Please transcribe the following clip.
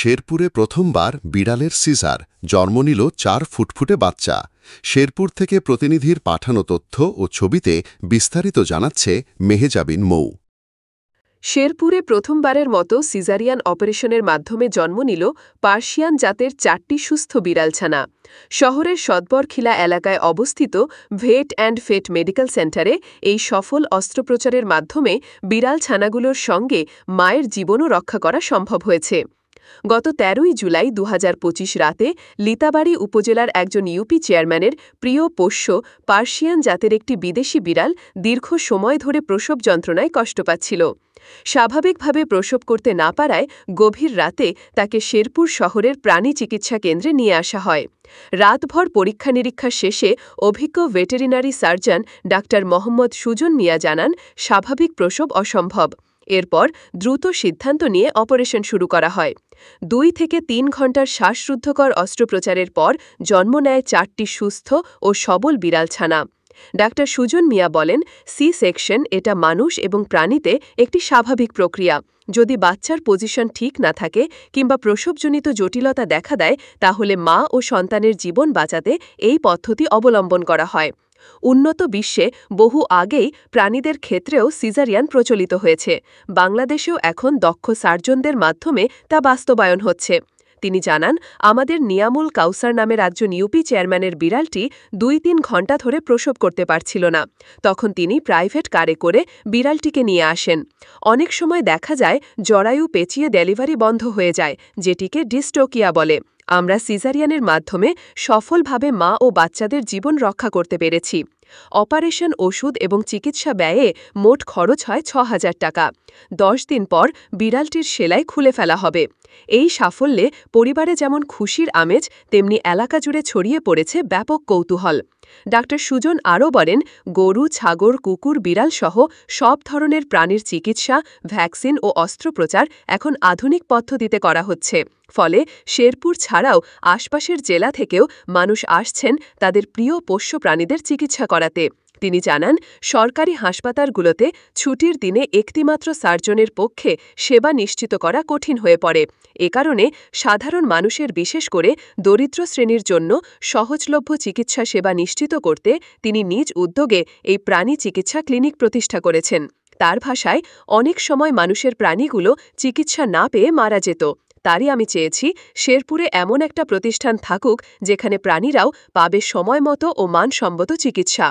শেরপুরে প্রথমবার বিড়ালের সিজার, জন্ম নিল ৪ ফুটফুটে বাচ্চা। শেরপুর থেকে প্রতিনিধির পাঠানো তথ্য ও ছবিতে বিস্তারিত জানাচ্ছে মেহেজাবিন মৌ। শেরপুরে প্রথমবারের মতো সিজারিয়ান অপারেশনের মাধ্যমে জন্ম নিল পার্সিয়ান জাতের ৪টি সুস্থ বিড়ালছানা। শহরের সদবরখিলা এলাকায় অবস্থিত ভেট অ্যান্ড ফেট মেডিকেল সেন্টারে এই সফল অস্ত্রোপচারের মাধ্যমে বিড়ালছানাগুলোর সঙ্গে মায়ের জীবনও রক্ষা করা সম্ভব হয়েছে। গত ১৩ই জুলাই ২০২৫ রাতে লিতাবাড়ী উপজেলার একজন ইউপি চেয়ারম্যানের প্রিয় পোষ্য পার্সিয়ান জাতের একটি বিদেশি বিড়াল দীর্ঘ সময় ধরে প্রসব যন্ত্রণায় কষ্ট পাচ্ছিল। স্বাভাবিকভাবে প্রসব করতে না পারায় গভীর রাতে তাকে শেরপুর শহরের প্রাণী চিকিৎসা কেন্দ্রে নিয়ে আসা হয়। রাতভর পরীক্ষা নিরীক্ষা শেষে অভিজ্ঞ veterinary surgeon doctor Mohammad Sujan Mia জানান, স্বাভাবিক প্রসব অসম্ভব। এরপর দ্রুত সিদ্ধান্ত নিয়ে অপারেশন শুরু করা হয়। ২ থেকে ৩ ঘণ্টার শ্বাসরুদ্ধকর অস্ত্রোপচারের পর জন্ম নেয় ৪টি সুস্থ ও সবল বিড়ালছানা। ডাক্তার সুজন মিয়া বলেন, সি সেকশন এটা মানুষ এবং প্রাণীতে একটি স্বাভাবিক প্রক্রিয়া। যদি বাচ্চার পজিশন ঠিক না থাকে কিংবা প্রসবজনিত জটিলতা দেখা দেয়, তাহলে মা ও সন্তানের জীবন বাঁচাতে এই পদ্ধতি অবলম্বন করা হয়। উন্নত বিশ্বে বহু আগেই প্রাণীদের ক্ষেত্রেও সিজারিয়ান প্রচলিত হয়েছে। বাংলাদেশেও এখন দক্ষ সার্জনদের মাধ্যমে তা বাস্তবায়ন হচ্ছে। তিনি জানান, আমাদের নিয়ামুল কাউসার নামের একজন ইউপি চেয়ারম্যানের বিড়ালটি ২-৩ ঘণ্টা ধরে প্রসব করতে পারছিল না। তখন তিনি প্রাইভেট কারে করে বিড়ালটিকে নিয়ে আসেন। অনেক সময় দেখা যায় জরায়ু পেঁচিয়ে ডেলিভারি বন্ধ হয়ে যায়, যেটিকে ডিস্টোকিয়া বলে। আমরা সিজারিয়ানের মাধ্যমে সফলভাবে মা ও বাচ্চাদের জীবন রক্ষা করতে পেরেছি। অপারেশন, ওষুধ এবং চিকিৎসা ব্যয়ে মোট খরচ হয় ৬,০০০ টাকা। ১০ দিন পর বিড়ালটির সেলাই খুলে ফেলা হবে। এই সাফল্যে পরিবারে যেমন খুশির আমেজ, তেমনি এলাকা জুড়ে ছড়িয়ে পড়েছে ব্যাপক কৌতূহল। ডাক্তার সুজন আরও বলেন, গরু, ছাগল, কুকুর, বিড়াল সহ সব ধরনের প্রাণীর চিকিৎসা, ভ্যাকসিন ও অস্ত্রোপচার এখন আধুনিক পদ্ধতিতে করা হচ্ছে। ফলে শেরপুর ছাড়াও আশপাশের জেলা থেকেও মানুষ আসছেন তাদের প্রিয় পোষ্য প্রাণীদের চিকিৎসা করাতে। তিনি জানান, সরকারি হাসপাতালগুলোতে ছুটির দিনে একটিমাত্র সার্জনের পক্ষে সেবা নিশ্চিত করা কঠিন হয়ে পড়ে। এ কারণে সাধারণ মানুষের, বিশেষ করে দরিদ্র শ্রেণীর জন্য সহজলভ্য চিকিৎসা সেবা নিশ্চিত করতে তিনি নিজ উদ্যোগে এই প্রাণী চিকিৎসা ক্লিনিক প্রতিষ্ঠা করেছেন। তার ভাষায়, অনেক সময় মানুষের প্রাণীগুলো চিকিৎসা না পেয়ে মারা যেত। তারই আমি চেয়েছি শেরপুরে এমন একটা প্রতিষ্ঠান থাকুক যেখানে প্রাণীরাও পাবে সময়মতো ও মানসম্মত চিকিৎসা।